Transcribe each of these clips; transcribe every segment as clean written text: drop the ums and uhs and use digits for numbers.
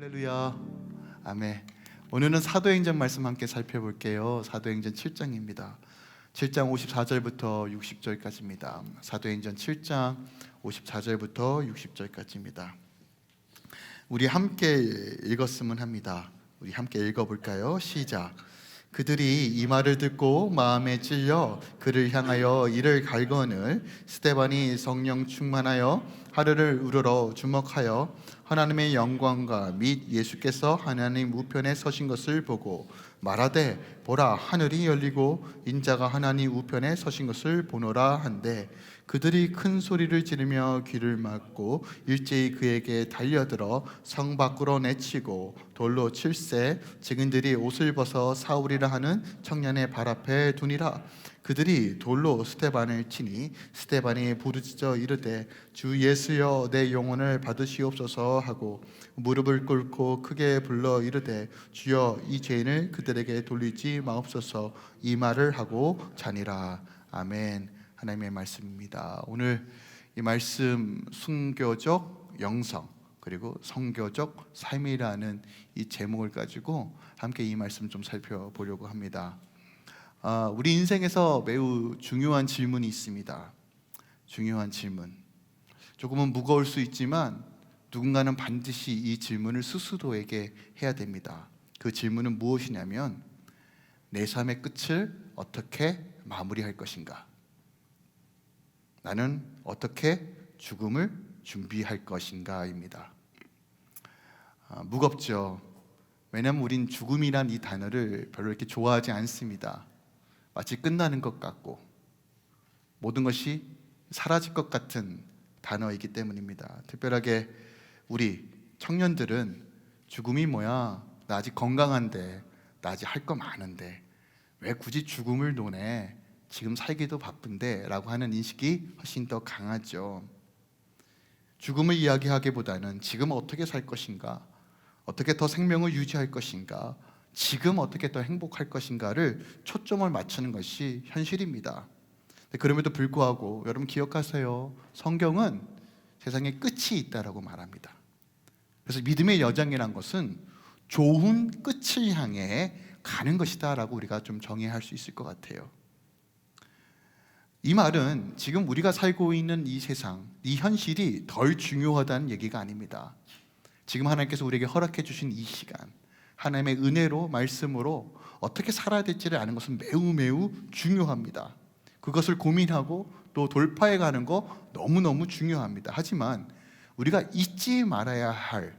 할렐루야. 아멘. 오늘은 사도행전 말씀 함께 살펴볼게요. 사도행전 7장입니다. 7장 54절부터 60절까지입니다. 사도행전 7장 54절부터 60절까지입니다. 우리 함께 읽었으면 합니다. 우리 함께 읽어볼까요? 시작. 그들이 이 말을 듣고 마음에 찔려 그를 향하여 이를 갈거늘 스데반이 성령 충만하여 하늘을 우러러 주목하여 하나님의 영광과 및 예수께서 하나님 우편에 서신 것을 보고 말하되 보라 하늘이 열리고 인자가 하나님 우편에 서신 것을 보노라 한데 그들이 큰 소리를 지르며 귀를 막고 일제히 그에게 달려들어 성 밖으로 내치고 돌로 칠세 증인들이 옷을 벗어 사울이라 하는 청년의 발 앞에 두니라. 그들이 돌로 스데반을 치니 스데반이 부르짖어 이르되 주 예수여 내 영혼을 받으시옵소서 하고 무릎을 꿇고 크게 불러 이르되 주여 이 죄인을 그들에게 돌리지 마옵소서 이 말을 하고 자니라. 아멘. 하나님의 말씀입니다. 오늘 이 말씀 순교적 영성 그리고 성교적 삶이라는 이 제목을 가지고 함께 이 말씀 좀 살펴보려고 합니다. 우리 인생에서 매우 중요한 질문이 있습니다. 중요한 질문. 조금은 무거울 수 있지만 누군가는 반드시 이 질문을 스스로에게 해야 됩니다. 그 질문은 무엇이냐면 내 삶의 끝을 어떻게 마무리할 것인가? 나는 어떻게 죽음을 준비할 것인가입니다. 무겁죠. 왜냐하면 우린 죽음이란 이 단어를 별로 이렇게 좋아하지 않습니다. 마치 끝나는 것 같고 모든 것이 사라질 것 같은 단어이기 때문입니다. 특별하게 우리 청년들은 죽음이 뭐야? 나 아직 건강한데, 나 아직 할 거 많은데 왜 굳이 죽음을 논해? 지금 살기도 바쁜데 라고 하는 인식이 훨씬 더 강하죠. 죽음을 이야기하기보다는 지금 어떻게 살 것인가, 어떻게 더 생명을 유지할 것인가, 지금 어떻게 더 행복할 것인가를 초점을 맞추는 것이 현실입니다. 그럼에도 불구하고 여러분 기억하세요. 성경은 세상에 끝이 있다라고 말합니다. 그래서 믿음의 여정이란 것은 좋은 끝을 향해 가는 것이다 라고 우리가 좀 정의할 수 있을 것 같아요. 이 말은 지금 우리가 살고 있는 이 세상, 이 현실이 덜 중요하다는 얘기가 아닙니다. 지금 하나님께서 우리에게 허락해 주신 이 시간, 하나님의 은혜로 말씀으로 어떻게 살아야 될지를 아는 것은 매우 중요합니다. 그것을 고민하고 또 돌파해 가는 거 너무너무 중요합니다. 하지만 우리가 잊지 말아야 할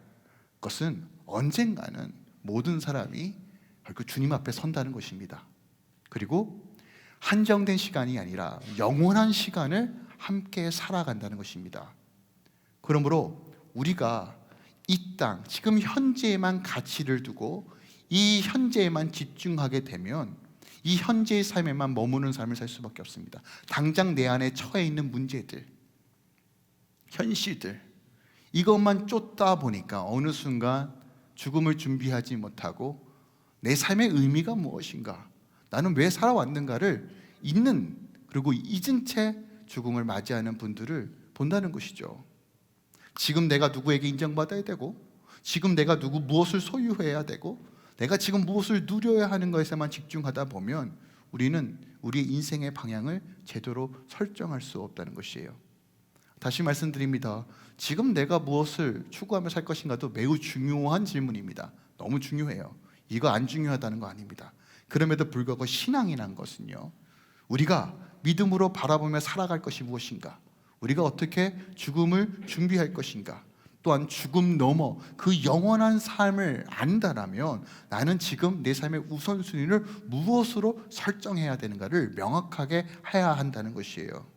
것은 언젠가는 모든 사람이 결국 주님 앞에 선다는 것입니다. 그리고 한정된 시간이 아니라 영원한 시간을 함께 살아간다는 것입니다. 그러므로 우리가 이 땅, 지금 현재에만 가치를 두고 이 현재에만 집중하게 되면 이 현재의 삶에만 머무는 삶을 살 수밖에 없습니다. 당장 내 안에 처해 있는 문제들, 현실들, 이것만 쫓다 보니까 어느 순간 죽음을 준비하지 못하고 내 삶의 의미가 무엇인가, 나는 왜 살아왔는가를 잊는, 그리고 잊은 채 죽음을 맞이하는 분들을 본다는 것이죠. 지금 내가 누구에게 인정받아야 되고, 지금 내가 무엇을 소유해야 되고, 내가 지금 무엇을 누려야 하는 것에만 집중하다 보면 우리는 우리의 인생의 방향을 제대로 설정할 수 없다는 것이에요. 다시 말씀드립니다. 지금 내가 무엇을 추구하며 살 것인가도 매우 중요한 질문입니다. 너무 중요해요. 이거 안 중요하다는 거 아닙니다. 그럼에도 불구하고 신앙이란 것은요, 우리가 믿음으로 바라보며 살아갈 것이 무엇인가, 우리가 어떻게 죽음을 준비할 것인가, 또한 죽음 넘어 그 영원한 삶을 안다라면 나는 지금 내 삶의 우선순위를 무엇으로 설정해야 되는가를 명확하게 해야 한다는 것이에요.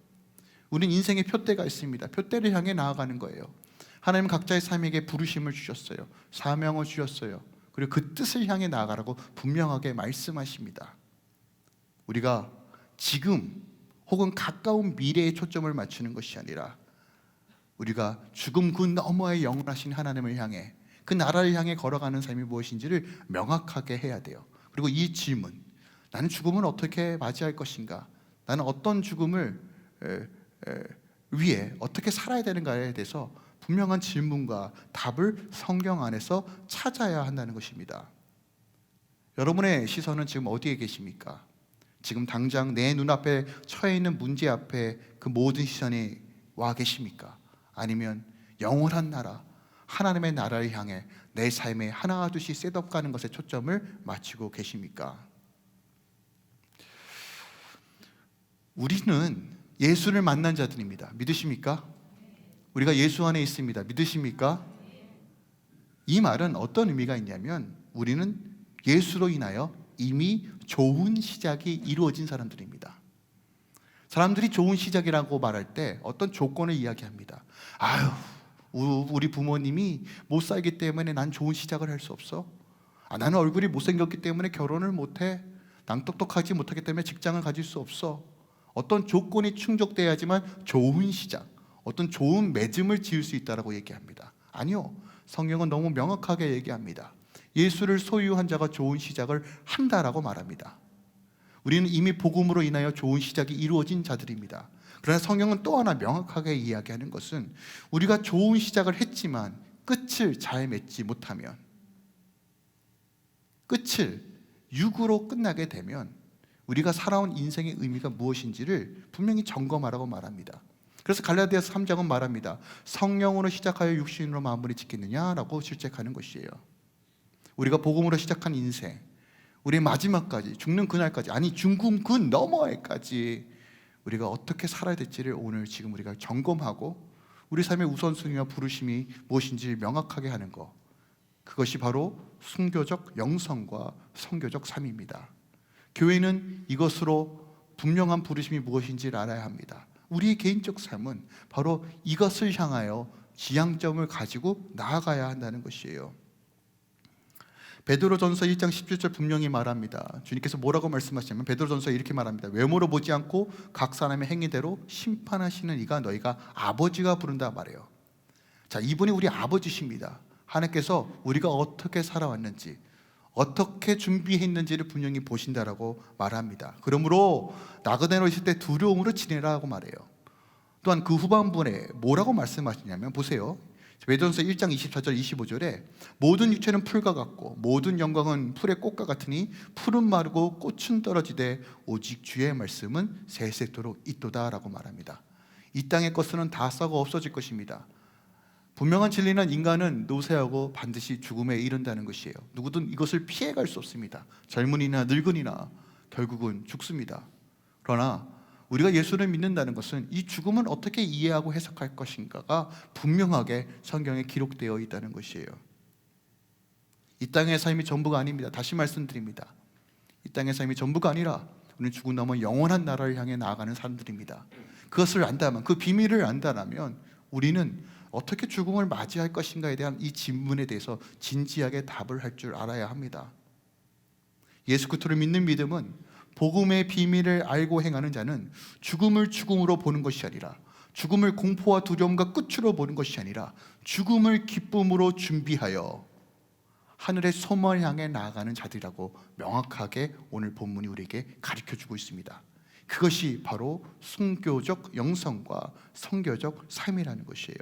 우리는 인생의 표대가 있습니다. 표대를 향해 나아가는 거예요. 하나님 각자의 삶에게 부르심을 주셨어요. 사명을 주셨어요. 그리고 그 뜻을 향해 나아가라고 분명하게 말씀하십니다. 우리가 지금 혹은 가까운 미래에 초점을 맞추는 것이 아니라 우리가 죽음 그 너머에 영원하신 하나님을 향해, 그 나라를 향해 걸어가는 삶이 무엇인지를 명확하게 해야 돼요. 그리고 이 질문, 나는 죽음을 어떻게 맞이할 것인가, 나는 어떤 죽음을 위해 어떻게 살아야 되는가에 대해서 분명한 질문과 답을 성경 안에서 찾아야 한다는 것입니다. 여러분의 시선은 지금 어디에 계십니까? 지금 당장 내 눈앞에 처해 있는 문제 앞에 그 모든 시선이 와 계십니까? 아니면 영원한 나라, 하나님의 나라를 향해 내 삶에 하나둘씩 셋업가는 것에 초점을 맞추고 계십니까? 우리는 예수를 만난 자들입니다. 믿으십니까? 우리가 예수 안에 있습니다. 믿으십니까? 이 말은 어떤 의미가 있냐면 우리는 예수로 인하여 이미 좋은 시작이 이루어진 사람들입니다. 사람들이 좋은 시작이라고 말할 때 어떤 조건을 이야기합니다. 아유, 우리 부모님이 못 살기 때문에 난 좋은 시작을 할 수 없어. 나는 얼굴이 못생겼기 때문에 결혼을 못해. 난 똑똑하지 못하기 때문에 직장을 가질 수 없어. 어떤 조건이 충족돼야지만 좋은 시작, 어떤 좋은 맺음을 지을 수 있다고 얘기합니다. 아니요, 성경은 너무 명확하게 얘기합니다. 예수를 소유한 자가 좋은 시작을 한다라고 말합니다. 우리는 이미 복음으로 인하여 좋은 시작이 이루어진 자들입니다. 그러나 성경은 또 하나 명확하게 이야기하는 것은 우리가 좋은 시작을 했지만 끝을 잘 맺지 못하면, 끝을 육으로 끝나게 되면 우리가 살아온 인생의 의미가 무엇인지를 분명히 점검하라고 말합니다. 그래서 갈라디아서 3장은 말합니다. 성령으로 시작하여 육신으로 마무리 짓겠느냐라고 질책하는 것이에요. 우리가 복음으로 시작한 인생, 우리 마지막까지, 죽는 그날까지, 아니 죽음 그 너머에까지 우리가 어떻게 살아야 될지를 오늘 지금 우리가 점검하고 우리 삶의 우선순위와 부르심이 무엇인지 명확하게 하는 것, 그것이 바로 순교적 영성과 선교적 삶입니다. 교회는 이것으로 분명한 부르심이 무엇인지를 알아야 합니다. 우리의 개인적 삶은 바로 이것을 향하여 지향점을 가지고 나아가야 한다는 것이에요. 베드로전서 1장 17절 분명히 말합니다. 주님께서 뭐라고 말씀하시냐면 베드로전서에 이렇게 말합니다. 외모로 보지 않고 각 사람의 행위대로 심판하시는 이가 너희가 아버지가 부른다 말해요. 자, 이분이 우리 아버지십니다. 하나님께서 우리가 어떻게 살아왔는지, 어떻게 준비했는지를 분명히 보신다라고 말합니다. 그러므로 나그네로 있을 때 두려움으로 지내라고 말해요. 또한 그 후반부에 뭐라고 말씀하시냐면 보세요. 베드로전서 1장 24절 25절에 모든 육체는 풀과 같고 모든 영광은 풀의 꽃과 같으니 풀은 마르고 꽃은 떨어지되 오직 주의 말씀은 세세토록 있도다라고 말합니다. 이 땅의 것은 다 썩어 없어질 것입니다. 분명한 진리는 인간은 노쇠하고 반드시 죽음에 이른다는 것이에요. 누구든 이것을 피해갈 수 없습니다. 젊은이나 늙은이나 결국은 죽습니다. 그러나 우리가 예수를 믿는다는 것은 이 죽음은 어떻게 이해하고 해석할 것인가가 분명하게 성경에 기록되어 있다는 것이에요. 이 땅의 삶이 전부가 아닙니다. 다시 말씀드립니다. 이 땅의 삶이 전부가 아니라 우리는 죽은 다음에 영원한 나라를 향해 나아가는 사람들입니다. 그것을 안다면, 그 비밀을 안다면 우리는 어떻게 죽음을 맞이할 것인가에 대한 이 질문에 대해서 진지하게 답을 할 줄 알아야 합니다. 예수 그리스도를 믿는 믿음은 복음의 비밀을 알고 행하는 자는 죽음을 죽음으로 보는 것이 아니라, 죽음을 공포와 두려움과 끝으로 보는 것이 아니라 죽음을 기쁨으로 준비하여 하늘의 소망을 향해 나아가는 자들이라고 명확하게 오늘 본문이 우리에게 가르쳐주고 있습니다. 그것이 바로 순교적 영성과 선교적 삶이라는 것이에요.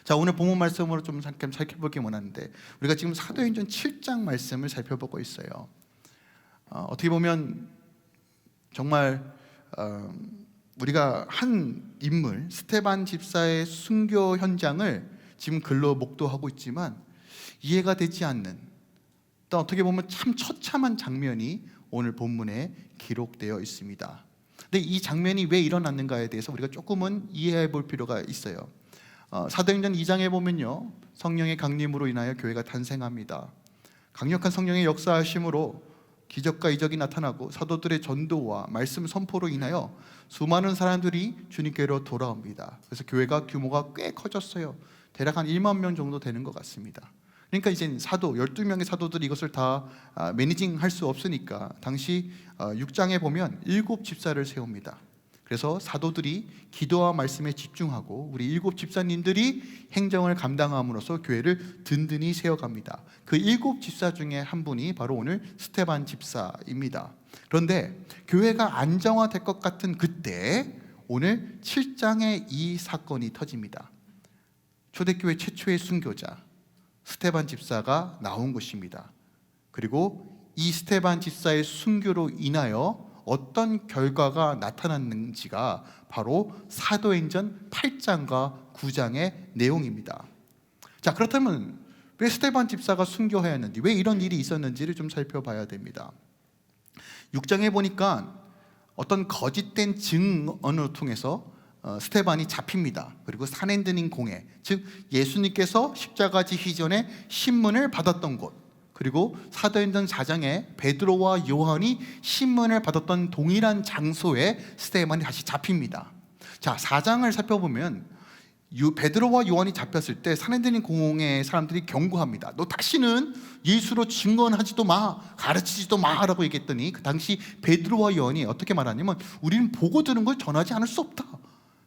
자, 오늘 본문 말씀으로 좀 잠깐 살펴보기 원하는데, 우리가 지금 사도행전 7장 말씀을 살펴보고 있어요. 어떻게 보면 정말 우리가 한 인물 스데반 집사의 순교 현장을 지금 글로 목도하고 있지만 이해가 되지 않는, 또 어떻게 보면 참 처참한 장면이 오늘 본문에 기록되어 있습니다. 근데 이 장면이 왜 일어났는가에 대해서 우리가 조금은 이해해 볼 필요가 있어요. 사도행전 2장에 보면요, 성령의 강림으로 인하여 교회가 탄생합니다. 강력한 성령의 역사하심으로 기적과 이적이 나타나고 사도들의 전도와 말씀 선포로 인하여 수많은 사람들이 주님께로 돌아옵니다. 그래서 교회가 규모가 꽤 커졌어요. 대략 한 1만 명 정도 되는 것 같습니다. 그러니까 이제 12명의 사도들이 이것을 다 매니징 할 수 없으니까 당시 6장에 보면 7집사를 세웁니다. 그래서 사도들이 기도와 말씀에 집중하고 우리 7집사님들이 행정을 감당함으로써 교회를 든든히 세워갑니다. 그 7집사 중에 한 분이 바로 오늘 스데반 집사입니다. 그런데 교회가 안정화될 것 같은 그때 오늘 7장에 이 사건이 터집니다. 초대교회 최초의 순교자 스데반 집사가 나온 것입니다. 그리고 이 스데반 집사의 순교로 인하여 어떤 결과가 나타났는지가 바로 사도행전 8장과 9장의 내용입니다. 자, 그렇다면 왜 스데반 집사가 순교하였는지, 왜 이런 일이 있었는지를 좀 살펴봐야 됩니다. 6장에 보니까 어떤 거짓된 증언을 통해서 스데반이 잡힙니다. 그리고 산헤드린 공회, 즉 예수님께서 십자가 지기 전에 신문을 받았던 곳, 그리고 사도행전 4장에 베드로와 요한이 신문을 받았던 동일한 장소에 스데반이 다시 잡힙니다. 자, 4장을 살펴보면 베드로와 요한이 잡혔을 때 산헤드린 공회의 사람들이 경고합니다. 너 다시는 예수로 증언하지도 마, 가르치지도 마라고 얘기했더니 그 당시 베드로와 요한이 어떻게 말하냐면 우리는 보고 들은 걸 전하지 않을 수 없다.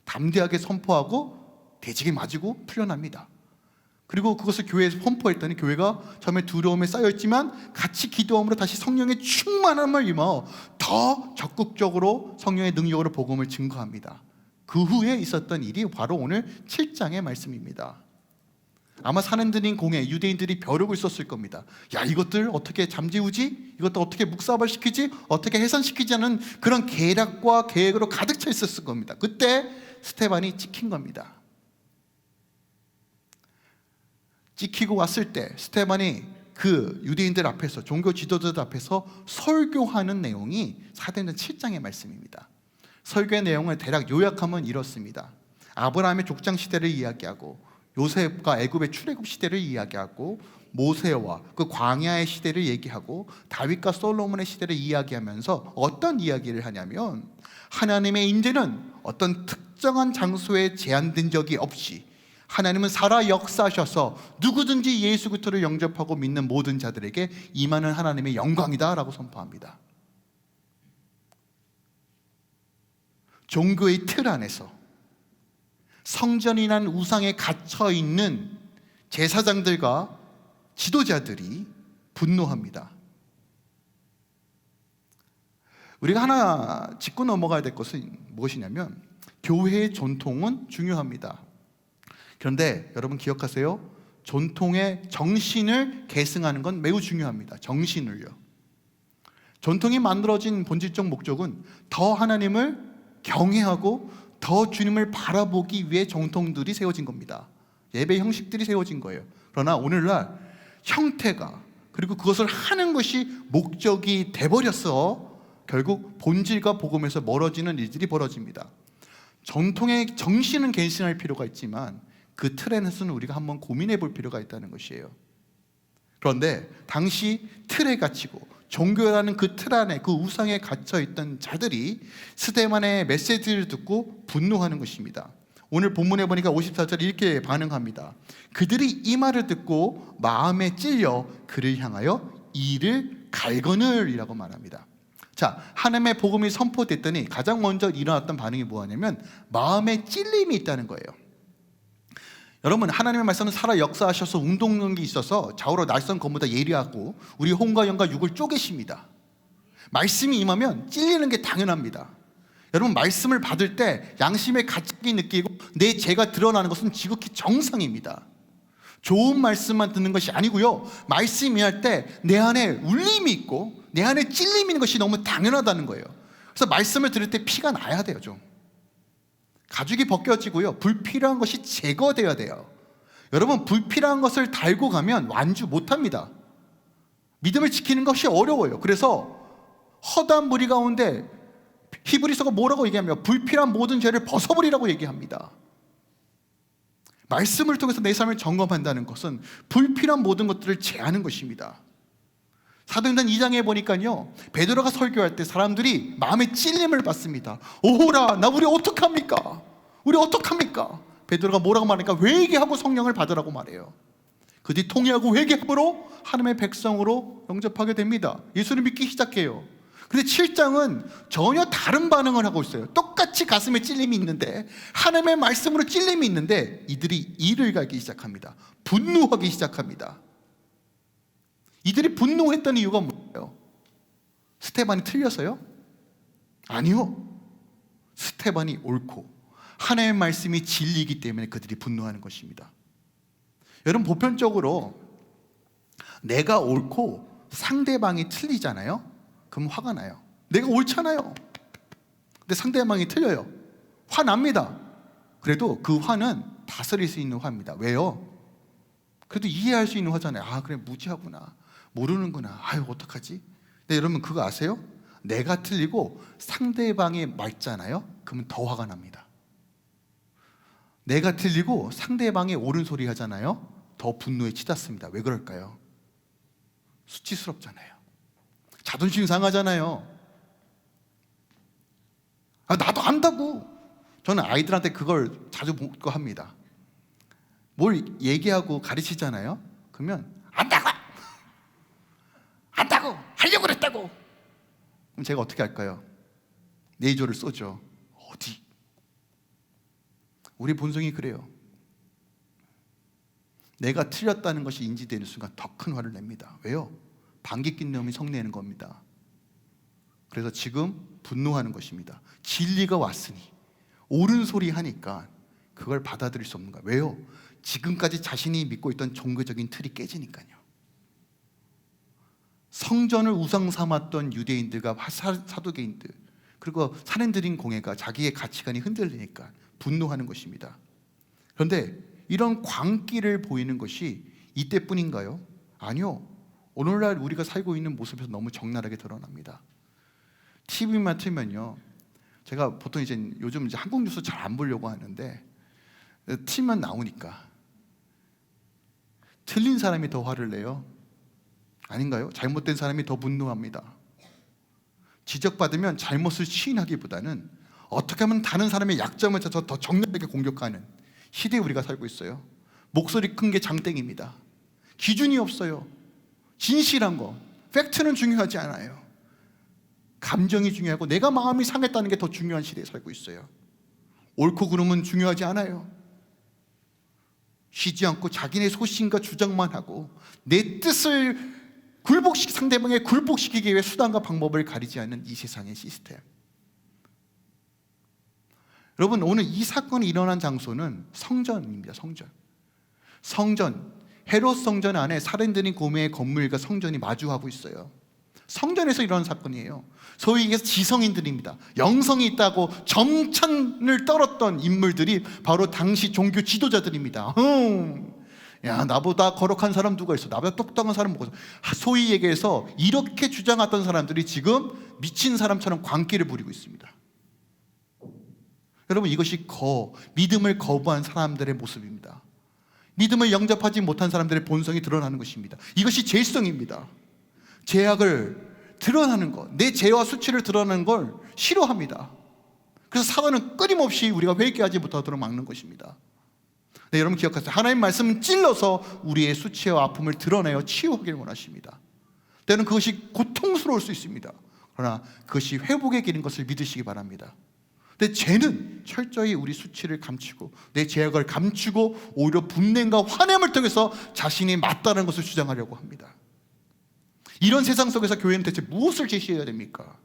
담대하게 선포하고 대직에 맞고 풀려납니다. 그리고 그것을 교회에 선포했더니 교회가 처음에 두려움에 쌓여있지만 같이 기도함으로 다시 성령의 충만함을 임하여 더 적극적으로 성령의 능력으로 복음을 증거합니다. 그 후에 있었던 일이 바로 오늘 7장의 말씀입니다. 아마 산헤드린 공회, 유대인들이 벼르고 있었을 겁니다. 야, 이것들 어떻게 잠재우지? 이것들 어떻게 묵사발시키지? 어떻게 해산시키지? 하는 그런 계략과 계획으로 가득 차 있었을 겁니다. 그때 스데반이 찍힌 겁니다. 찍히고 왔을 때 스데반이 그 유대인들 앞에서, 종교 지도자들 앞에서 설교하는 내용이 사도행전 7장의 말씀입니다. 설교의 내용을 대략 요약하면 이렇습니다. 아브라함의 족장 시대를 이야기하고 요셉과 애굽의 출애굽 시대를 이야기하고 모세와 그 광야의 시대를 얘기하고 다윗과 솔로몬의 시대를 이야기하면서 어떤 이야기를 하냐면 하나님의 인재는 어떤 특정한 장소에 제한된 적이 없이 하나님은 살아 역사하셔서 누구든지 예수 그리스도를 영접하고 믿는 모든 자들에게 임하는 하나님의 영광이다 라고 선포합니다. 종교의 틀 안에서 성전이라는 우상에 갇혀있는 제사장들과 지도자들이 분노합니다. 우리가 하나 짚고 넘어가야 될 것은 무엇이냐면 교회의 전통은 중요합니다. 그런데 여러분 기억하세요. 전통의 정신을 계승하는 건 매우 중요합니다. 정신을요. 전통이 만들어진 본질적 목적은 더 하나님을 경외하고 더 주님을 바라보기 위해 전통들이 세워진 겁니다. 예배 형식들이 세워진 거예요. 그러나 오늘날 형태가, 그리고 그것을 하는 것이 목적이 돼버려서 결국 본질과 복음에서 멀어지는 일들이 벌어집니다. 전통의 정신은 계승할 필요가 있지만 그 틀에서는 우리가 한번 고민해 볼 필요가 있다는 것이에요. 그런데 당시 틀에 갇히고 종교라는 그 틀 안에, 그 우상에 갇혀있던 자들이 스데반의 메시지를 듣고 분노하는 것입니다. 오늘 본문에 보니까 54절 이렇게 반응합니다. 그들이 이 말을 듣고 마음에 찔려 그를 향하여 이를 갈거늘이라고 말합니다. 자, 하나님의 복음이 선포됐더니 가장 먼저 일어났던 반응이 뭐냐면 마음에 찔림이 있다는 거예요. 여러분, 하나님의 말씀은 살아 역사하셔서 운동력이 있어서 좌우로 날선 검보다 예리하고 우리 혼과 영과 육을 쪼개십니다. 말씀이 임하면 찔리는 게 당연합니다. 여러분, 말씀을 받을 때 양심의 가책이 느끼고 내 죄가 드러나는 것은 지극히 정상입니다. 좋은 말씀만 듣는 것이 아니고요, 말씀이 할 때 내 안에 울림이 있고 내 안에 찔림이 있는 것이 너무 당연하다는 거예요. 그래서 말씀을 들을 때 피가 나야 돼요. 좀 가죽이 벗겨지고요, 불필요한 것이 제거되어야 돼요. 여러분, 불필요한 것을 달고 가면 완주 못합니다. 믿음을 지키는 것이 어려워요. 그래서 허다한 무리 가운데 히브리서가 뭐라고 얘기하며 불필요한 모든 죄를 벗어버리라고 얘기합니다. 말씀을 통해서 내 삶을 점검한다는 것은 불필요한 모든 것들을 제하는 것입니다. 사도행전 2장에 보니까요, 베드로가 설교할 때 사람들이 마음에 찔림을 받습니다. 오호라, 나 우리 어떡합니까? 우리 어떡합니까? 베드로가 뭐라고 말하니까 회개하고 성령을 받으라고 말해요. 그들이 통회하고 회개함으로 하나님의 백성으로 영접하게 됩니다. 예수를 믿기 시작해요. 근데 7장은 전혀 다른 반응을 하고 있어요. 똑같이 가슴에 찔림이 있는데, 하나님의 말씀으로 찔림이 있는데 이들이 이를 갈기 시작합니다. 분노하기 시작합니다. 이들이 분노했던 이유가 뭐예요? 스데반이 틀려서요? 아니요. 스데반이 옳고 하나님의 말씀이 진리이기 때문에 그들이 분노하는 것입니다. 여러분, 보편적으로 내가 옳고 상대방이 틀리잖아요. 그럼 화가 나요. 내가 옳잖아요. 근데 상대방이 틀려요. 화납니다. 그래도 그 화는 다스릴 수 있는 화입니다. 왜요? 그래도 이해할 수 있는 화잖아요. 아, 그래, 무지하구나, 모르는구나, 아유, 어떡하지? 근데 여러분, 그거 아세요? 내가 틀리고 상대방이 맞잖아요. 그러면 더 화가 납니다. 내가 틀리고 상대방이 옳은 소리 하잖아요. 더 분노에 치닫습니다. 왜 그럴까요? 수치스럽잖아요. 자존심 상하잖아요. 아, 나도 안다고. 저는 아이들한테 그걸 자주 합니다. 뭘 얘기하고 가르치잖아요. 그러면 안다고, 안다고, 하려고 그랬다고. 그럼 제가 어떻게 할까요? 네이조를 쏘죠. 어디? 우리 본성이 그래요. 내가 틀렸다는 것이 인지되는 순간 더 큰 화를 냅니다. 왜요? 방귀 낀 놈이 성내는 겁니다. 그래서 지금 분노하는 것입니다. 진리가 왔으니 옳은 소리 하니까 그걸 받아들일 수 없는 거예요. 왜요? 지금까지 자신이 믿고 있던 종교적인 틀이 깨지니까요. 성전을 우상 삼았던 유대인들과 사두개인들, 그리고 산헤드린 공회가 자기의 가치관이 흔들리니까 분노하는 것입니다. 그런데 이런 광기를 보이는 것이 이때뿐인가요? 아니요. 오늘날 우리가 살고 있는 모습에서 너무 적나라하게 드러납니다. TV만 틀면요, 제가 보통 요즘 한국 뉴스 잘 안 보려고 하는데 TV만 나오니까 틀린 사람이 더 화를 내요. 아닌가요? 잘못된 사람이 더 분노합니다. 지적받으면 잘못을 시인하기보다는 어떻게 하면 다른 사람의 약점을 찾아서 더 적나라하게 공격하는 시대에 우리가 살고 있어요. 목소리 큰 게 장땡입니다. 기준이 없어요. 진실한 거, 팩트는 중요하지 않아요. 감정이 중요하고 내가 마음이 상했다는 게 더 중요한 시대에 살고 있어요. 옳고 그름은 중요하지 않아요. 쉬지 않고 자기네 소신과 주장만 하고 내 뜻을 상대방의 굴복시키기 위해 수단과 방법을 가리지 않는 이 세상의 시스템. 여러분, 오늘 이 사건이 일어난 장소는 성전입니다. 성전, 헤롯 성전 안에 살인된 고매의 건물과 성전이 마주하고 있어요. 성전에서 일어난 사건이에요. 소위 얘기해서 지성인들입니다. 영성이 있다고 정찬을 떨었던 인물들이 바로 당시 종교 지도자들입니다. 야, 나보다 거룩한 사람 누가 있어? 나보다 똑똑한 사람 뭐가 있어? 소위 얘기해서 이렇게 주장하던 사람들이 지금 미친 사람처럼 광기를 부리고 있습니다. 여러분, 이것이 믿음을 거부한 사람들의 모습입니다. 믿음을 영접하지 못한 사람들의 본성이 드러나는 것입니다. 이것이 죄성입니다. 죄악을 드러나는 것, 내 죄와 수치를 드러나는 걸 싫어합니다. 그래서 사단은 끊임없이 우리가 회개하지 못하도록 막는 것입니다. 네, 여러분 기억하세요. 하나님 말씀은 찔러서 우리의 수치와 아픔을 드러내어 치유하기를 원하십니다. 때로는 그것이 고통스러울 수 있습니다. 그러나 그것이 회복의 길인 것을 믿으시기 바랍니다. 근데 죄는 철저히 우리 수치를 감추고 내 죄악을 감추고 오히려 분냄과 화냄을 통해서 자신이 맞다는 것을 주장하려고 합니다. 이런 세상 속에서 교회는 대체 무엇을 제시해야 됩니까?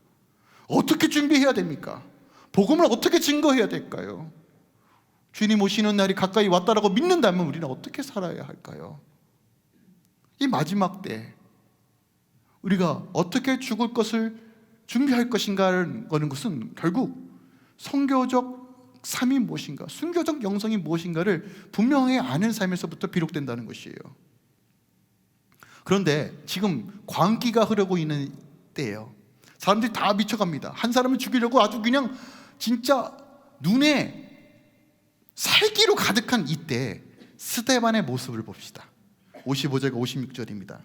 어떻게 준비해야 됩니까? 복음을 어떻게 증거해야 될까요? 주님 오시는 날이 가까이 왔다라고 믿는다면 우리는 어떻게 살아야 할까요? 이 마지막 때 우리가 어떻게 죽을 것을 준비할 것인가는 것은 결국 성교적 삶이 무엇인가, 순교적 영성이 무엇인가를 분명히 아는 삶에서부터 비롯된다는 것이에요. 그런데 지금 광기가 흐르고 있는 때예요. 사람들이 다 미쳐갑니다. 한 사람을 죽이려고 아주 그냥 진짜 눈에 살기로 가득한 이때 스데반의 모습을 봅시다. 55절과 56절입니다.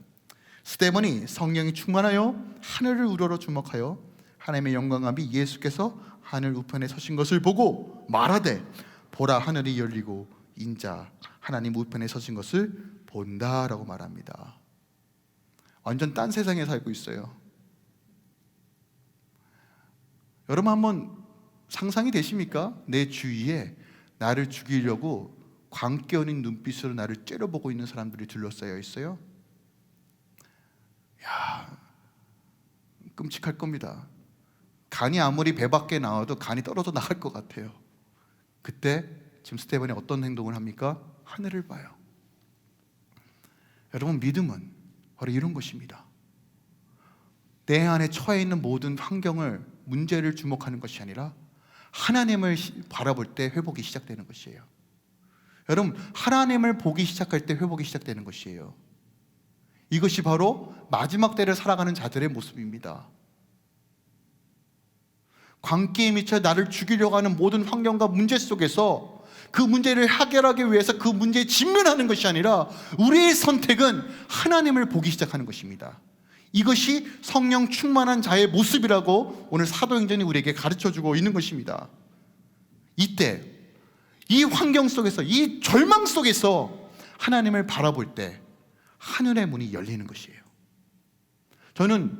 스데반이 성령이 충만하여 하늘을 우러러 주목하여 하나님의 영광함이 예수께서 하늘 우편에 서신 것을 보고 말하되 보라, 하늘이 열리고 인자 하나님 우편에 서신 것을 본다라고 말합니다. 완전 딴 세상에 살고 있어요. 여러분, 한번 상상이 되십니까? 내 주위에 나를 죽이려고 광기 어린 눈빛으로 나를 째려보고 있는 사람들이 둘러싸여 있어요. 야, 끔찍할 겁니다. 간이 아무리 배 밖에 나와도 간이 떨어져 나갈 것 같아요. 그때 지금 스데반이 어떤 행동을 합니까? 하늘을 봐요. 여러분, 믿음은 바로 이런 것입니다. 내 안에 처해 있는 모든 환경을, 문제를 주목하는 것이 아니라 하나님을 바라볼 때 회복이 시작되는 것이에요. 여러분, 하나님을 보기 시작할 때 회복이 시작되는 것이에요. 이것이 바로 마지막 때를 살아가는 자들의 모습입니다. 광기에 미쳐 나를 죽이려고 하는 모든 환경과 문제 속에서 그 문제를 해결하기 위해서 그 문제에 직면하는 것이 아니라 우리의 선택은 하나님을 보기 시작하는 것입니다. 이것이 성령 충만한 자의 모습이라고 오늘 사도행전이 우리에게 가르쳐주고 있는 것입니다. 이때 이 환경 속에서, 이 절망 속에서 하나님을 바라볼 때 하늘의 문이 열리는 것이에요. 저는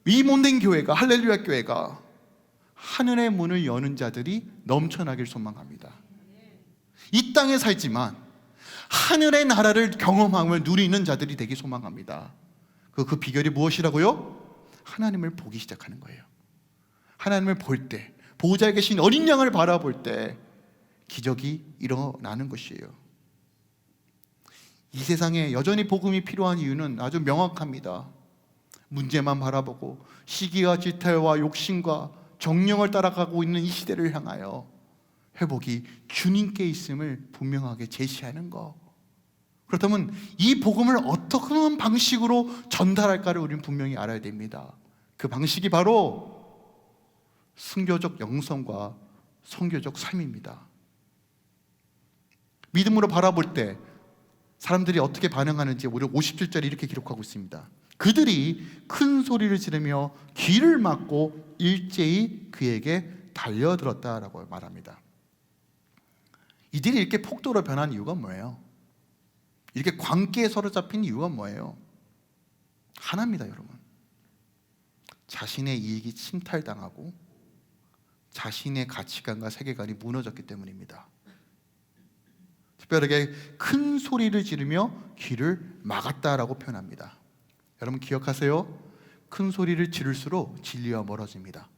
이 몸된 교회가, 할렐루야 교회가 하늘의 문을 여는 자들이 넘쳐나길 소망합니다. 이 땅에 살지만 하늘의 나라를 경험하며 누리는 자들이 되기 소망합니다. 그 비결이 무엇이라고요? 하나님을 보기 시작하는 거예요. 하나님을 볼 때, 보호자에 계신 어린 양을 바라볼 때 기적이 일어나는 것이에요. 이 세상에 여전히 복음이 필요한 이유는 아주 명확합니다. 문제만 바라보고 시기와 질타와 욕심과 정령을 따라가고 있는 이 시대를 향하여 회복이 주님께 있음을 분명하게 제시하는 것. 그렇다면 이 복음을 어떤 방식으로 전달할까를 우리는 분명히 알아야 됩니다. 그 방식이 바로 순교적 영성과 선교적 삶입니다. 믿음으로 바라볼 때 사람들이 어떻게 반응하는지 우리 57절에 이렇게 기록하고 있습니다. 그들이 큰 소리를 지르며 귀를 막고 일제히 그에게 달려들었다라고 말합니다. 이들이 이렇게 폭도로 변한 이유가 뭐예요? 이렇게 광기에 사로잡힌 이유가 뭐예요? 하나입니다, 여러분. 자신의 이익이 침탈당하고 자신의 가치관과 세계관이 무너졌기 때문입니다. 특별하게 큰 소리를 지르며 귀를 막았다라고 표현합니다. 여러분 기억하세요? 큰 소리를 지를수록 진리와 멀어집니다.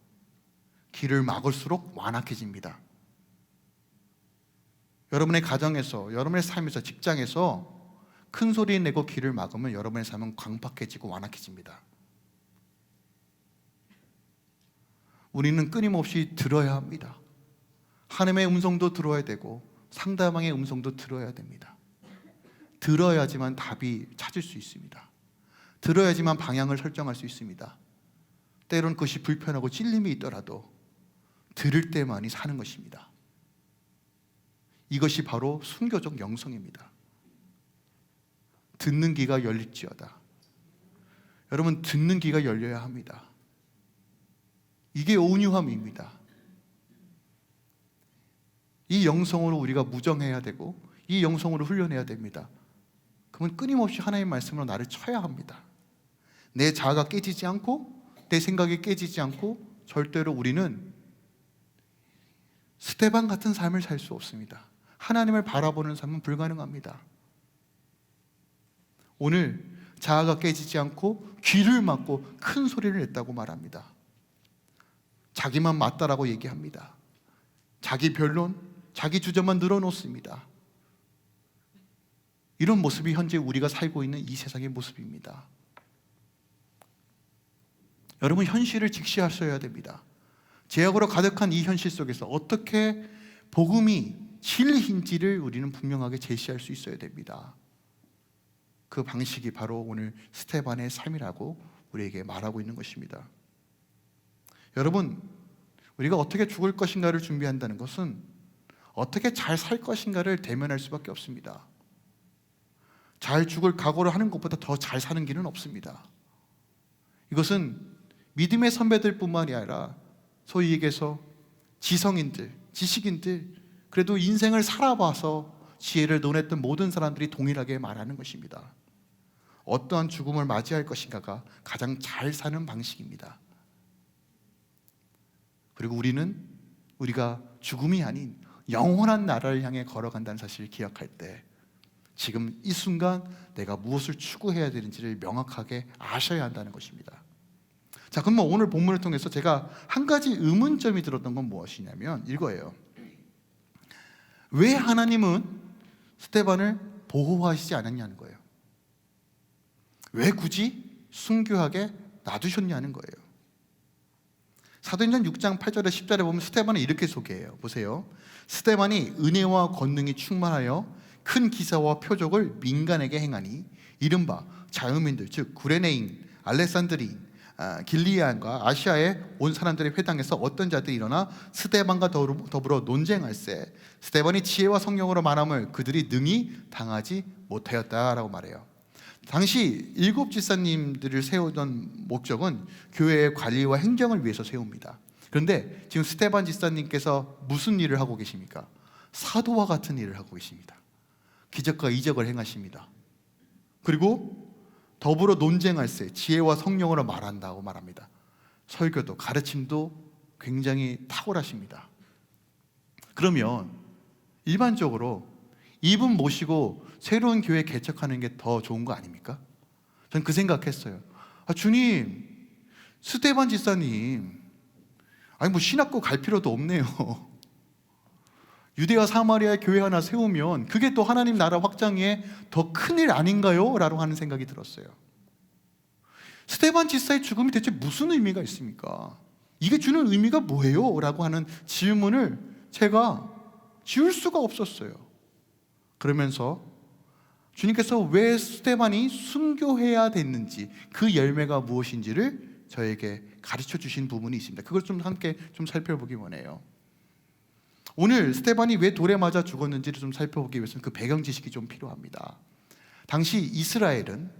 귀를 막을수록 완악해집니다. 여러분의 가정에서, 여러분의 삶에서, 직장에서 큰 소리 내고 귀를 막으면 여러분의 삶은 광박해지고 완악해집니다. 우리는 끊임없이 들어야 합니다. 하나님의 음성도 들어야 되고 상대방의 음성도 들어야 됩니다. 들어야지만 답이 찾을 수 있습니다. 들어야지만 방향을 설정할 수 있습니다. 때론 그것이 불편하고 찔림이 있더라도 들을 때만이 사는 것입니다. 이것이 바로 순교적 영성입니다. 듣는 귀가 열릴지어다. 여러분, 듣는 귀가 열려야 합니다. 이게 온유함입니다. 이 영성으로 우리가 무정해야 되고 이 영성으로 훈련해야 됩니다. 그러면 끊임없이 하나님의 말씀으로 나를 쳐야 합니다. 내 자아가 깨지지 않고 내 생각이 깨지지 않고 절대로 우리는 스데반 같은 삶을 살 수 없습니다. 하나님을 바라보는 삶은 불가능합니다. 오늘 자아가 깨지지 않고 귀를 막고 큰 소리를 냈다고 말합니다. 자기만 맞다라고 얘기합니다. 자기 변론, 자기 주장만 늘어놓습니다. 이런 모습이 현재 우리가 살고 있는 이 세상의 모습입니다. 여러분, 현실을 직시하셔야 됩니다. 죄악으로 가득한 이 현실 속에서 어떻게 복음이 진리인지를 우리는 분명하게 제시할 수 있어야 됩니다. 그 방식이 바로 오늘 스데반의 삶이라고 우리에게 말하고 있는 것입니다. 여러분, 우리가 어떻게 죽을 것인가를 준비한다는 것은 어떻게 잘 살 것인가를 대면할 수밖에 없습니다. 잘 죽을 각오를 하는 것보다 더 잘 사는 길은 없습니다. 이것은 믿음의 선배들 뿐만이 아니라 소위 얘기해서 지성인들, 지식인들, 그래도 인생을 살아봐서 지혜를 논했던 모든 사람들이 동일하게 말하는 것입니다. 어떠한 죽음을 맞이할 것인가가 가장 잘 사는 방식입니다. 그리고 우리가 죽음이 아닌 영원한 나라를 향해 걸어간다는 사실을 기억할 때 지금 이 순간 내가 무엇을 추구해야 되는지를 명확하게 아셔야 한다는 것입니다. 자, 그럼 오늘 본문을 통해서 제가 한 가지 의문점이 들었던 건 무엇이냐면 이거예요. 왜 하나님은 스데반을 보호하시지 않았냐는 거예요. 왜 굳이 순교하게 놔두셨냐는 거예요. 사도행전 6장 8절에 10절에 보면 스데반을 이렇게 소개해요. 보세요. 스데반이 은혜와 권능이 충만하여 큰 기사와 표적을 민간에게 행하니 이른바 자유민들 즉 구레네인, 알렉산드리인, 길리안과 아시아에 온 사람들의 회당에서 어떤 자들이 일어나 스데반과 더불어 논쟁할세 스데반이 지혜와 성령으로 말함을 그들이 능히 당하지 못하였다라고 말해요. 당시 7 집사님들을 세우던 목적은 교회의 관리와 행정을 위해서 세웁니다. 그런데 지금 스데반 집사님께서 무슨 일을 하고 계십니까? 사도와 같은 일을 하고 계십니다. 기적과 이적을 행하십니다. 그리고 더불어 논쟁할세 지혜와 성령으로 말한다고 말합니다. 설교도 가르침도 굉장히 탁월하십니다. 그러면 일반적으로 이분 모시고 새로운 교회 개척하는 게 더 좋은 거 아닙니까? 전 그 생각했어요. 주님, 스데반 집사님, 뭐 신학교 갈 필요도 없네요. 유대와 사마리아 교회 하나 세우면 그게 또 하나님 나라 확장에 더 큰일 아닌가요? 라고 하는 생각이 들었어요. 스데반 집사의 죽음이 대체 무슨 의미가 있습니까? 이게 주는 의미가 뭐예요? 라고 하는 질문을 제가 지울 수가 없었어요. 그러면서 주님께서 왜 스데반이 순교해야 됐는지 그 열매가 무엇인지를 저에게 가르쳐 주신 부분이 있습니다. 그걸 좀 함께 좀 살펴보기 원해요. 오늘 스데반이 왜 돌에 맞아 죽었는지를 좀 살펴보기 위해서는 그 배경 지식이 좀 필요합니다. 당시 이스라엘은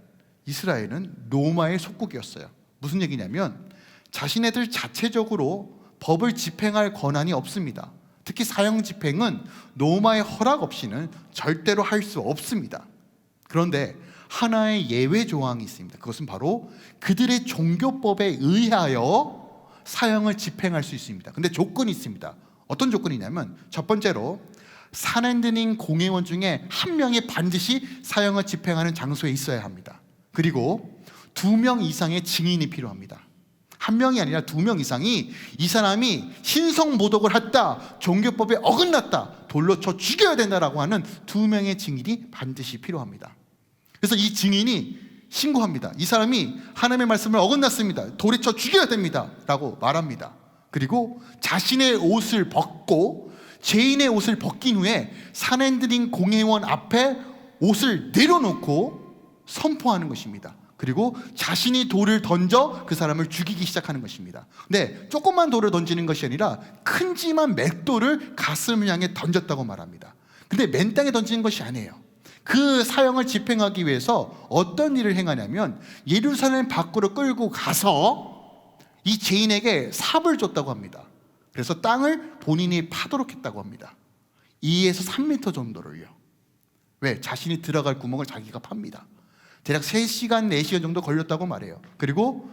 로마의 속국이었어요. 무슨 얘기냐면 자신네들 자체적으로 법을 집행할 권한이 없습니다. 특히 사형 집행은 로마의 허락 없이는 절대로 할 수 없습니다. 그런데 하나의 예외 조항이 있습니다. 그것은 바로 그들의 종교법에 의하여 사형을 집행할 수 있습니다. 근데 조건이 있습니다. 어떤 조건이냐면 첫 번째로 산헤드린 공회원 중에 한 명이 반드시 사형을 집행하는 장소에 있어야 합니다. 그리고 2명 이상의 증인이 필요합니다. 한 명이 아니라 2명 이상이 이 사람이 신성모독을 했다, 종교법에 어긋났다, 돌로 쳐 죽여야 된다라고 하는 2명의 증인이 반드시 필요합니다. 그래서 이 증인이 신고합니다. 이 사람이 하나님의 말씀을 어긋났습니다. 돌에 쳐 죽여야 됩니다 라고 말합니다. 그리고 자신의 옷을 벗고 죄인의 옷을 벗긴 후에 산헤드린 공회원 앞에 옷을 내려놓고 선포하는 것입니다. 그리고 자신이 돌을 던져 그 사람을 죽이기 시작하는 것입니다. 근데 조그만 돌을 던지는 것이 아니라 큰지만 맷돌을 가슴을 향해 던졌다고 말합니다. 근데 맨 땅에 던지는 것이 아니에요. 그 사형을 집행하기 위해서 어떤 일을 행하냐면 예루살렘 밖으로 끌고 가서 이 죄인에게 삽을 줬다고 합니다. 그래서 땅을 본인이 파도록 했다고 합니다. 2에서 3m 정도를요. 왜? 자신이 들어갈 구멍을 자기가 팝니다. 대략 3시간, 4시간 정도 걸렸다고 말해요. 그리고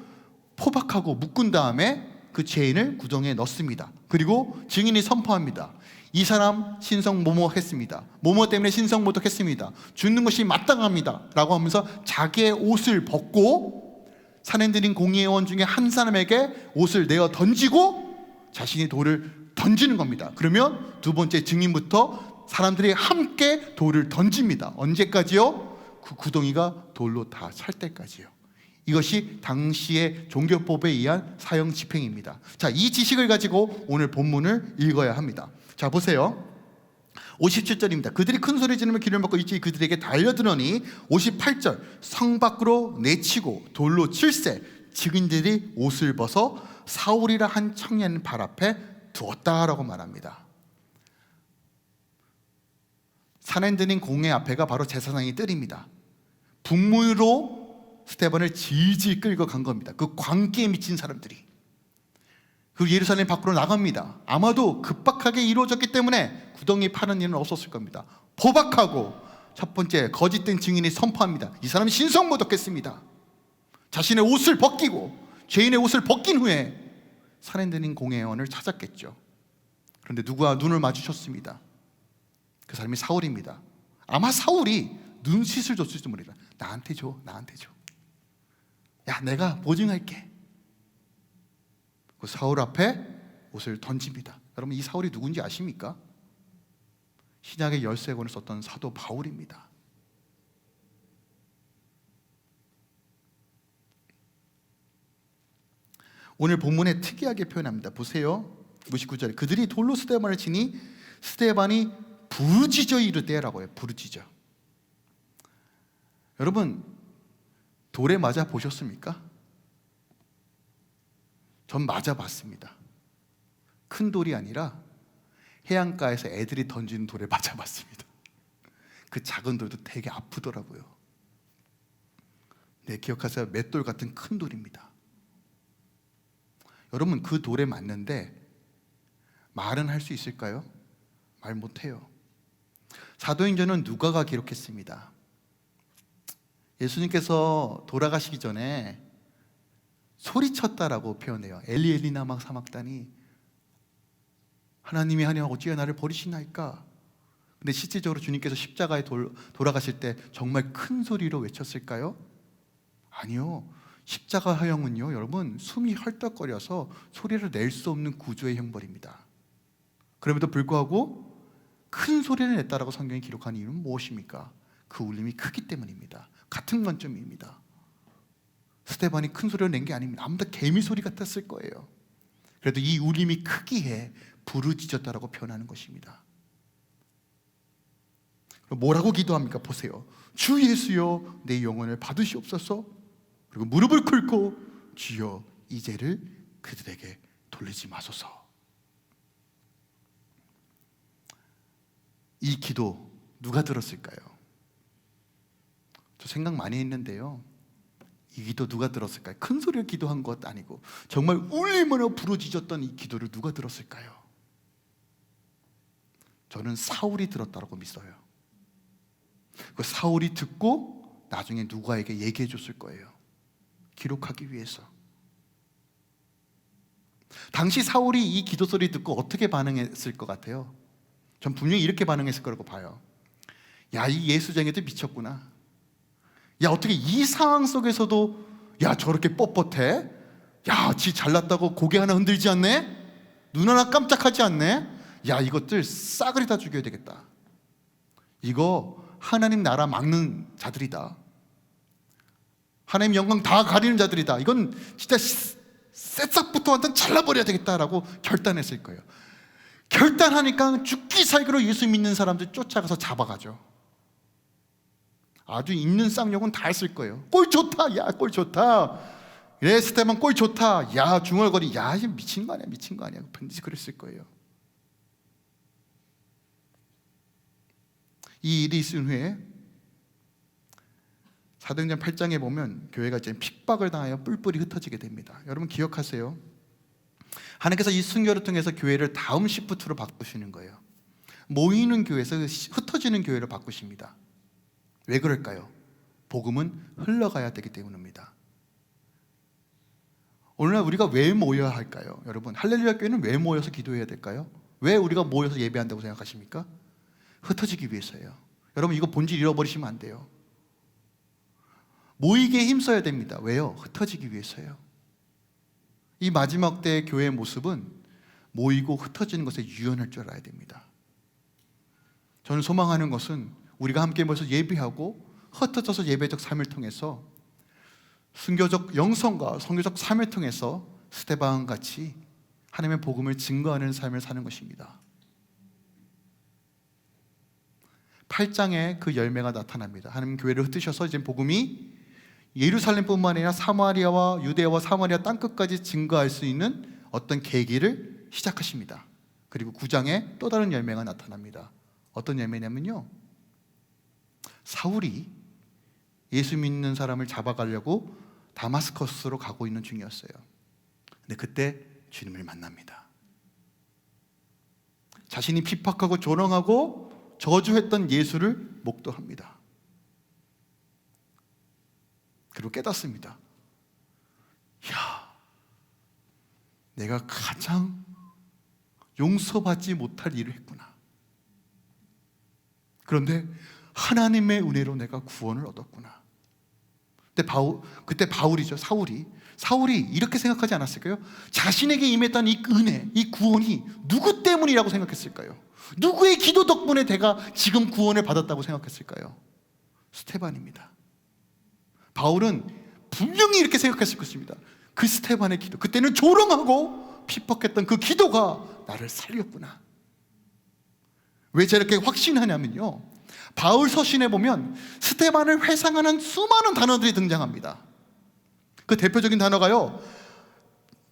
포박하고 묶은 다음에 그 죄인을 구덩이에 넣습니다. 그리고 증인이 선포합니다. 이 사람 신성 모독했습니다. 모모 때문에 신성 모독했습니다. 죽는 것이 마땅합니다 라고 하면서 자기의 옷을 벗고 산헤드린 공회원 중에 한 사람에게 옷을 내어 던지고 자신이 돌을 던지는 겁니다. 그러면 두 번째 증인부터 사람들이 함께 돌을 던집니다. 언제까지요? 그 구덩이가 돌로 다 찰 때까지요. 이것이 당시의 종교법에 의한 사형 집행입니다. 자, 이 지식을 가지고 오늘 본문을 읽어야 합니다. 자, 보세요. 57절입니다. 그들이 큰 소리 지르며 기름을 받고 일제히 그들에게 달려들으니 58절 성 밖으로 내치고 돌로 칠세 증인들이 옷을 벗어 사울이라 한 청년 발 앞에 두었다라고 말합니다. 산헤드린 공회 앞에가 바로 제사장의 뜰입니다. 북문으로 스데반을 질질 끌고 간 겁니다. 그 광기에 미친 사람들이. 그리고 예루살렘 밖으로 나갑니다. 아마도 급박하게 이루어졌기 때문에 구덩이 파는 일은 없었을 겁니다. 포박하고 첫 번째 거짓된 증인이 선포합니다. 이 사람이 신성모독했습니다. 자신의 옷을 벗기고 죄인의 옷을 벗긴 후에 산헤드린 공회원을 찾았겠죠. 그런데 누가 눈을 마주쳤습니다. 그 사람이 사울입니다. 아마 사울이 눈짓을 줬을지 모르겠다. 나한테 줘, 나한테 줘. 야, 내가 보증할게. 그 사울 앞에 옷을 던집니다. 여러분, 이 사울이 누군지 아십니까? 신약의 13권을 썼던 사도 바울입니다. 오늘 본문에 특이하게 표현합니다. 보세요. 59절에 그들이 돌로 스데반을 치니 스데반이 부르짖어 이르되라고 해요. 부르짖어. 여러분, 돌에 맞아 보셨습니까? 전 맞아 봤습니다. 큰 돌이 아니라 해안가에서 애들이 던지는 돌에 맞아 봤습니다. 그 작은 돌도 되게 아프더라고요. 네, 기억하세요. 맷돌 같은 큰 돌입니다. 여러분, 그 돌에 맞는데 말은 할 수 있을까요? 말 못해요. 사도행전은 누가가 기록했습니다. 예수님께서 돌아가시기 전에 소리쳤다라고 표현해요. 엘리 엘리 라마 사막다니, 하나님이 하냐 어찌 나를 버리시나이까. 근데 실질적으로 주님께서 십자가에 돌아가실 때 정말 큰 소리로 외쳤을까요? 아니요. 십자가 형은요, 여러분, 숨이 헐떡거려서 소리를 낼 수 없는 구조의 형벌입니다. 그럼에도 불구하고 큰 소리를 냈다라고 성경이 기록한 이유는 무엇입니까? 그 울림이 크기 때문입니다. 같은 관점입니다. 스데반이 큰 소리를 낸 게 아닙니다. 아무도 개미 소리 같았을 거예요. 그래도 이 울림이 크기에 부르짖었다라고 표현하는 것입니다. 뭐라고 기도합니까? 보세요. 주 예수여, 내 영혼을 받으시옵소서. 그리고 무릎을 꿇고 주여, 이 죄를 그들에게 돌리지 마소서. 이 기도 누가 들었을까요? 저 생각 많이 했는데요, 이 기도 누가 들었을까요? 큰 소리로 기도한 것 아니고 정말 울림으로 부르짖었던 이 기도를 누가 들었을까요? 저는 사울이 들었다고 믿어요. 그 사울이 듣고 나중에 누가에게 얘기해 줬을 거예요. 기록하기 위해서. 당시 사울이 이 기도 소리 듣고 어떻게 반응했을 것 같아요? 전 분명히 이렇게 반응했을 거라고 봐요. 야, 이 예수쟁이들 미쳤구나. 야, 어떻게 이 상황 속에서도 야, 저렇게 뻣뻣해? 야, 지 잘났다고 고개 하나 흔들지 않네? 눈 하나 깜짝하지 않네? 야, 이것들 싸그리 다 죽여야 되겠다. 이거 하나님 나라 막는 자들이다. 하나님 영광 다 가리는 자들이다. 이건 진짜 새싹부터 완전 잘라버려야 되겠다라고 결단했을 거예요. 결단하니까 죽기 살기로 예수 믿는 사람들 쫓아가서 잡아가죠. 아주 있는 쌍욕은 다 했을 거예요. 꼴 좋다, 야, 꼴 좋다. 예, 스테반 꼴 좋다. 야, 중얼거리. 야, 이제 미친 거 아니야, 미친 거 아니야. 반드시 그랬을 거예요. 이 일이 있은 후에 사도행전 8장에 보면 교회가 이제 핍박을 당하여 뿔뿔이 흩어지게 됩니다. 여러분 기억하세요. 하나님께서 이 순교를 통해서 교회를 다음 시프트로 바꾸시는 거예요. 모이는 교회에서 흩어지는 교회로 바꾸십니다. 왜 그럴까요? 복음은 흘러가야 되기 때문입니다. 오늘날 우리가 왜 모여야 할까요? 여러분, 할렐루야 교회는 왜 모여서 기도해야 될까요? 왜 우리가 모여서 예배한다고 생각하십니까? 흩어지기 위해서예요. 여러분, 이거 본질 잃어버리시면 안 돼요. 모이기에 힘써야 됩니다. 왜요? 흩어지기 위해서요. 이 마지막 때의 교회의 모습은 모이고 흩어지는 것에 유연할 줄 알아야 됩니다. 저는 소망하는 것은 우리가 함께 모여서 예배하고 흩어져서 예배적 삶을 통해서 순교적 영성과 선교적 삶을 통해서 스데반같이 하나님의 복음을 증거하는 삶을 사는 것입니다. 8장에 그 열매가 나타납니다. 하나님 교회를 흩으셔서 이제 복음이 예루살렘뿐만 아니라 사마리아와 유대와 사마리아 땅끝까지 증거할 수 있는 어떤 계기를 시작하십니다. 그리고 9장에 또 다른 열매가 나타납니다. 어떤 열매냐면요, 사울이 예수 믿는 사람을 잡아가려고 다마스커스로 가고 있는 중이었어요. 근데 그때 주님을 만납니다. 자신이 핍박하고 조롱하고 저주했던 예수를 목도합니다. 그리고 깨닫습니다. 야, 내가 가장 용서받지 못할 일을 했구나. 그런데 하나님의 은혜로 내가 구원을 얻었구나. 그때 바울이죠. 사울이 이렇게 생각하지 않았을까요? 자신에게 임했던 이 은혜, 이 구원이 누구 때문이라고 생각했을까요? 누구의 기도 덕분에 내가 지금 구원을 받았다고 생각했을까요? 스데반입니다. 바울은 분명히 이렇게 생각했을 것입니다. 그 스테반의 기도, 그때는 조롱하고 핍박했던 그 기도가 나를 살렸구나. 왜 저렇게 확신하냐면요, 바울 서신에 보면 스테반을 회상하는 수많은 단어들이 등장합니다. 그 대표적인 단어가요,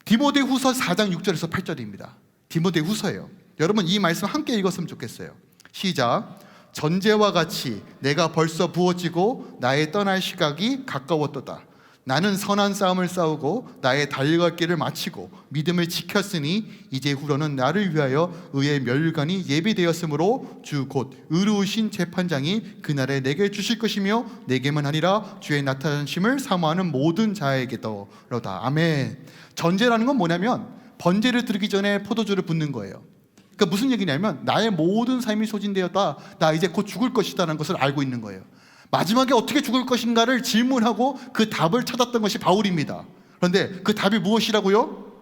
디모데후서 4장 6절에서 8절입니다. 디모데후서예요. 여러분 이 말씀 함께 읽었으면 좋겠어요. 시작. 전제와 같이 내가 벌써 부어지고 나의 떠날 시각이 가까웠도다. 나는 선한 싸움을 싸우고 나의 달려갈 길을 마치고 믿음을 지켰으니 이제 후로는 나를 위하여 의의 멸관이 예비되었으므로 주 곧 의로우신 재판장이 그날에 내게 주실 것이며 내게만 아니라 주의 나타나심을 사모하는 모든 자에게도로다. 아멘. 전제라는 건 뭐냐면 번제를 드리기 전에 포도주를 붓는 거예요. 그러니까 무슨 얘기냐면 나의 모든 삶이 소진되었다, 나 이제 곧 죽을 것이다라는 것을 알고 있는 거예요. 마지막에 어떻게 죽을 것인가를 질문하고 그 답을 찾았던 것이 바울입니다. 그런데 그 답이 무엇이라고요?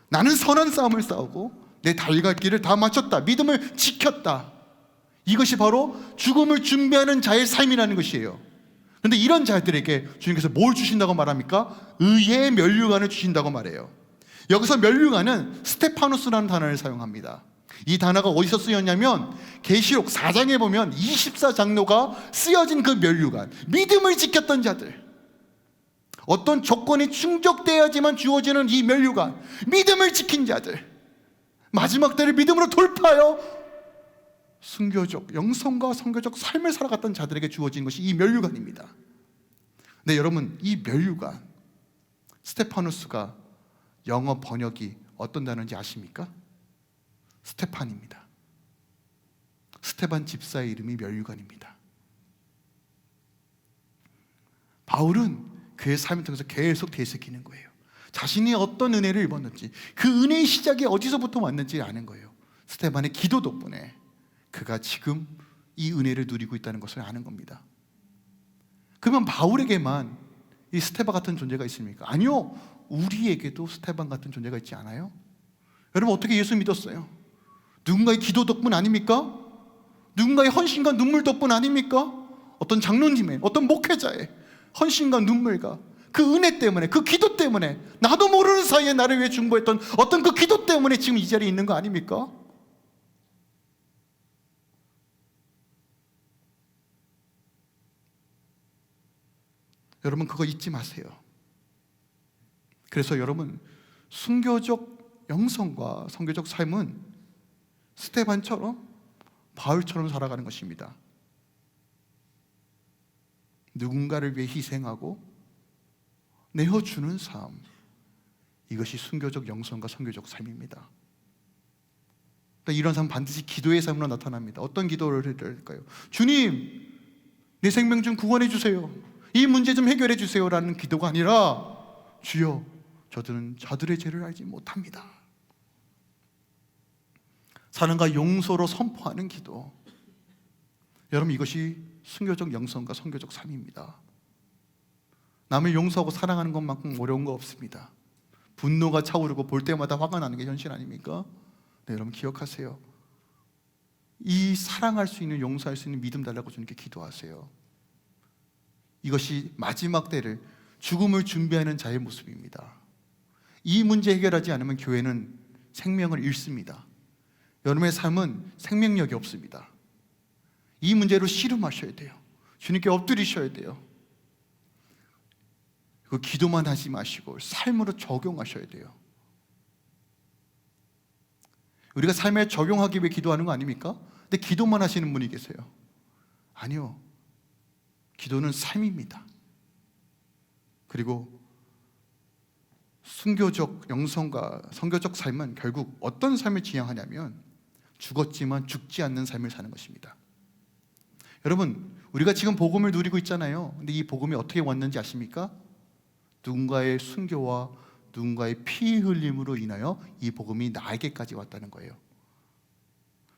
나는 선한 싸움을 싸우고 내 달려갈 길을 다 마쳤다, 믿음을 지켰다. 이것이 바로 죽음을 준비하는 자의 삶이라는 것이에요. 그런데 이런 자들에게 주님께서 뭘 주신다고 말합니까? 의의 면류관을 주신다고 말해요. 여기서 면류관은 스테파누스라는 단어를 사용합니다. 이 단어가 어디서 쓰였냐면 계시록 4장에 보면 24장로가 쓰여진 그 면류관, 믿음을 지켰던 자들, 어떤 조건이 충족되어야지만 주어지는 이 면류관, 믿음을 지킨 자들, 마지막 때를 믿음으로 돌파하여 순교적 영성과 선교적 삶을 살아갔던 자들에게 주어진 것이 이 면류관입니다. 네, 여러분 이 면류관, 스테파누스가 영어 번역이 어떤 단어인지 아십니까? 스테판입니다. 스테반 집사의 이름이 면류관입니다. 바울은 그의 삶을 통해서 계속 되새기는 거예요. 자신이 어떤 은혜를 입었는지, 그 은혜의 시작이 어디서부터 왔는지 아는 거예요. 스테반의 기도 덕분에 그가 지금 이 은혜를 누리고 있다는 것을 아는 겁니다. 그러면 바울에게만 이 스테반 같은 존재가 있습니까? 아니요, 우리에게도 스테반 같은 존재가 있지 않아요? 여러분 어떻게 예수 믿었어요? 누군가의 기도 덕분 아닙니까? 누군가의 헌신과 눈물 덕분 아닙니까? 어떤 장로님의, 어떤 목회자의 헌신과 눈물과 그 은혜 때문에, 그 기도 때문에, 나도 모르는 사이에 나를 위해 중보했던 어떤 그 기도 때문에 지금 이 자리에 있는 거 아닙니까? 여러분 그거 잊지 마세요. 그래서 여러분 순교적 영성과 선교적 삶은 스테반처럼, 바울처럼 살아가는 것입니다. 누군가를 위해 희생하고 내어주는 삶, 이것이 순교적 영성과 선교적 삶입니다. 그러니까 이런 삶 반드시 기도의 삶으로 나타납니다. 어떤 기도를 해야 될까요? 주님, 내 생명 좀 구원해 주세요, 이 문제 좀 해결해 주세요 라는 기도가 아니라 주여, 저들은 저들의 죄를 알지 못합니다. 사랑과 용서로 선포하는 기도. 여러분 이것이 순교적 영성과 선교적 삶입니다. 남을 용서하고 사랑하는 것만큼 어려운 거 없습니다. 분노가 차오르고 볼 때마다 화가 나는 게 현실 아닙니까? 네, 여러분 기억하세요. 이 사랑할 수 있는, 용서할 수 있는 믿음 달라고 주님께 기도하세요. 이것이 마지막 때를, 죽음을 준비하는 자의 모습입니다. 이 문제 해결하지 않으면 교회는 생명을 잃습니다. 여러분의 삶은 생명력이 없습니다. 이 문제로 씨름하셔야 돼요. 주님께 엎드리셔야 돼요. 그 기도만 하지 마시고 삶으로 적용하셔야 돼요. 우리가 삶에 적용하기 위해 기도하는 거 아닙니까? 근데 기도만 하시는 분이 계세요. 아니요, 기도는 삶입니다. 그리고 순교적 영성과 선교적 삶은 결국 어떤 삶을 지향하냐면 죽었지만 죽지 않는 삶을 사는 것입니다. 여러분 우리가 지금 복음을 누리고 있잖아요. 근데 이 복음이 어떻게 왔는지 아십니까? 누군가의 순교와 누군가의 피 흘림으로 인하여 이 복음이 나에게까지 왔다는 거예요.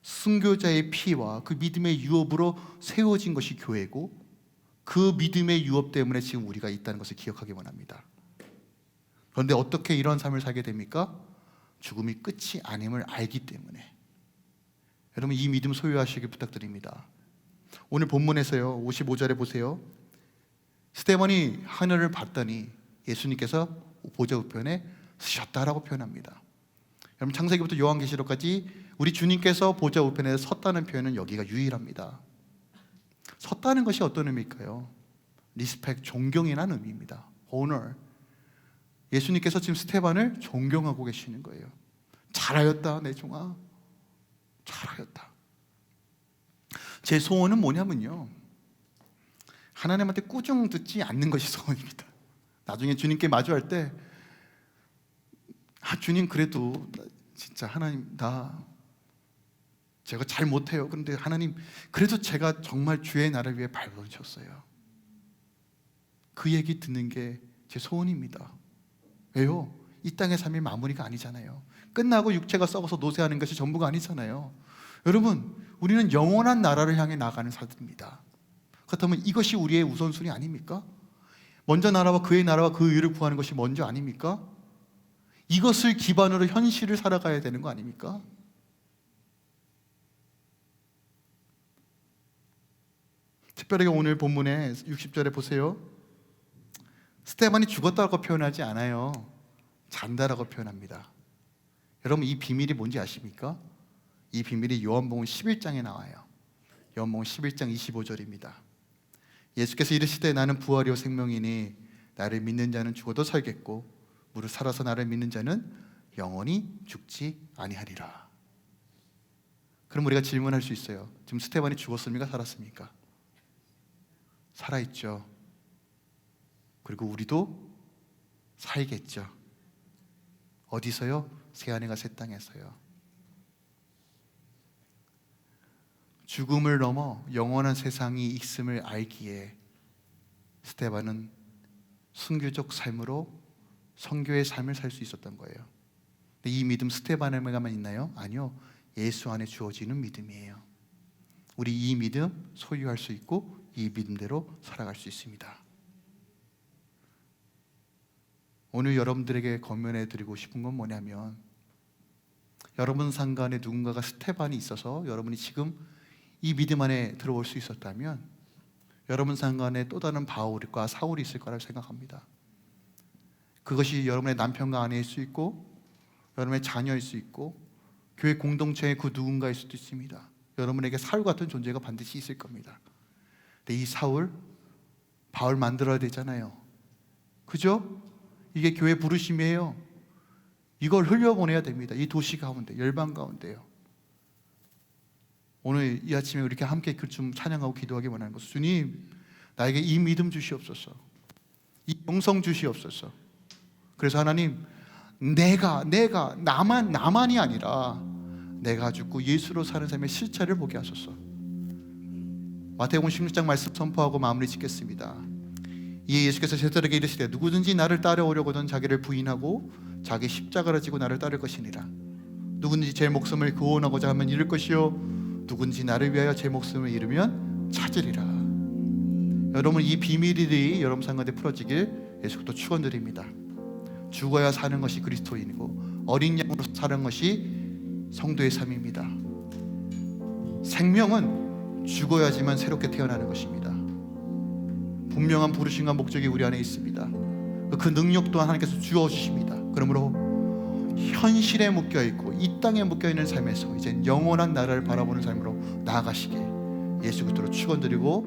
순교자의 피와 그 믿음의 유업으로 세워진 것이 교회고, 그 믿음의 유업 때문에 지금 우리가 있다는 것을 기억하기 원합니다. 그런데 어떻게 이런 삶을 살게 됩니까? 죽음이 끝이 아님을 알기 때문에. 여러분 이 믿음 소유하시길 부탁드립니다. 오늘 본문에서요 55절에 보세요. 스데반이 하늘을 봤더니 예수님께서 보좌 우편에 서셨다라고 표현합니다. 여러분, 창세기부터 요한계시록까지 우리 주님께서 보좌 우편에 섰다는 표현은 여기가 유일합니다. 섰다는 것이 어떤 의미일까요? 리스펙, 존경이라는 의미입니다. honor. 예수님께서 지금 스테반을 존경하고 계시는 거예요. 잘하였다 내 종아, 잘하였다. 제 소원은 뭐냐면요, 하나님한테 꾸중 듣지 않는 것이 소원입니다. 나중에 주님께 마주할 때 주님, 그래도 진짜 하나님, 제가 잘 못해요. 그런데 하나님, 그래도 제가 정말 주의 나라를 위해 발버둥쳤어요. 그 얘기 듣는 게 제 소원입니다. 왜요? 이 땅의 삶이 마무리가 아니잖아요. 끝나고 육체가 썩어서 노쇠하는 것이 전부가 아니잖아요. 여러분, 우리는 영원한 나라를 향해 나가는 사람입니다. 그렇다면 이것이 우리의 우선순위 아닙니까? 먼저 나라와 그의 나라와 그 의를 구하는 것이 먼저 아닙니까? 이것을 기반으로 현실을 살아가야 되는 거 아닙니까? 특별하게 오늘 본문에 60절에 보세요. 스테반이 죽었다고 표현하지 않아요. 잔다라고 표현합니다. 여러분, 이 비밀이 뭔지 아십니까? 이 비밀이 요한복음 11장에 나와요. 요한복음 11장 25절입니다. 예수께서 이르시되 나는 부활이요 생명이니 나를 믿는 자는 죽어도 살겠고 무릇 살아서 나를 믿는 자는 영원히 죽지 아니하리라. 그럼 우리가 질문할 수 있어요. 지금 스테반이 죽었습니까? 살았습니까? 살아있죠. 그리고 우리도 살겠죠. 어디서요? 새하늘과 새 땅에서요. 죽음을 넘어 영원한 세상이 있음을 알기에 스테반은 순교적 삶으로 선교의 삶을 살 수 있었던 거예요. 근데 이 믿음 스테반에게만 있나요? 아니요. 예수 안에 주어지는 믿음이에요. 우리 이 믿음 소유할 수 있고 이 믿음대로 살아갈 수 있습니다. 오늘 여러분들에게 권면해 드리고 싶은 건 뭐냐면, 여러분 상간에 누군가가 스테반이 있어서 여러분이 지금 이 믿음 안에 들어올 수 있었다면 여러분 상간에 또 다른 바울과 사울이 있을 거라고 생각합니다. 그것이 여러분의 남편과 아내일 수 있고 여러분의 자녀일 수 있고 교회 공동체의 그 누군가일 수도 있습니다. 여러분에게 사울 같은 존재가 반드시 있을 겁니다. 근데 이 사울, 바울 만들어야 되잖아요. 그죠? 이게 교회 부르심이에요. 이걸 흘려보내야 됩니다. 이 도시 가운데, 열방 가운데요. 오늘 이 아침에 이렇게 함께 좀 찬양하고 기도하기 원하는 것은, 주님, 나에게 이 믿음 주시옵소서, 이 영성 주시옵소서. 그래서 하나님, 나만이 아니라 내가 죽고 예수로 사는 삶의 실체를 보게 하소서. 마태복음 16장 말씀 선포하고 마무리 짓겠습니다. 이에 예수께서 제자들에게 이르시되 누구든지 나를 따라오려거든 자기를 부인하고 자기 십자가를 지고 나를 따를 것이니라. 누구든지 제 목숨을 구원하고자 하면 잃을 것이요 누구든지 나를 위하여 제 목숨을 잃으면 찾으리라. 여러분, 이 비밀이 여러분 상가에 풀어지길 예수께서 축원드립니다. 죽어야 사는 것이 그리스도인이고 어린 양으로 사는 것이 성도의 삶입니다. 생명은 죽어야지만 새롭게 태어나는 것입니다. 분명한 부르심과 목적이 우리 안에 있습니다. 그 능력 또한 하나님께서 주어주십니다. 그러므로 현실에 묶여있고 이 땅에 묶여있는 삶에서 이제 영원한 나라를 바라보는 삶으로 나아가시길 예수 그리스도로 축원드리고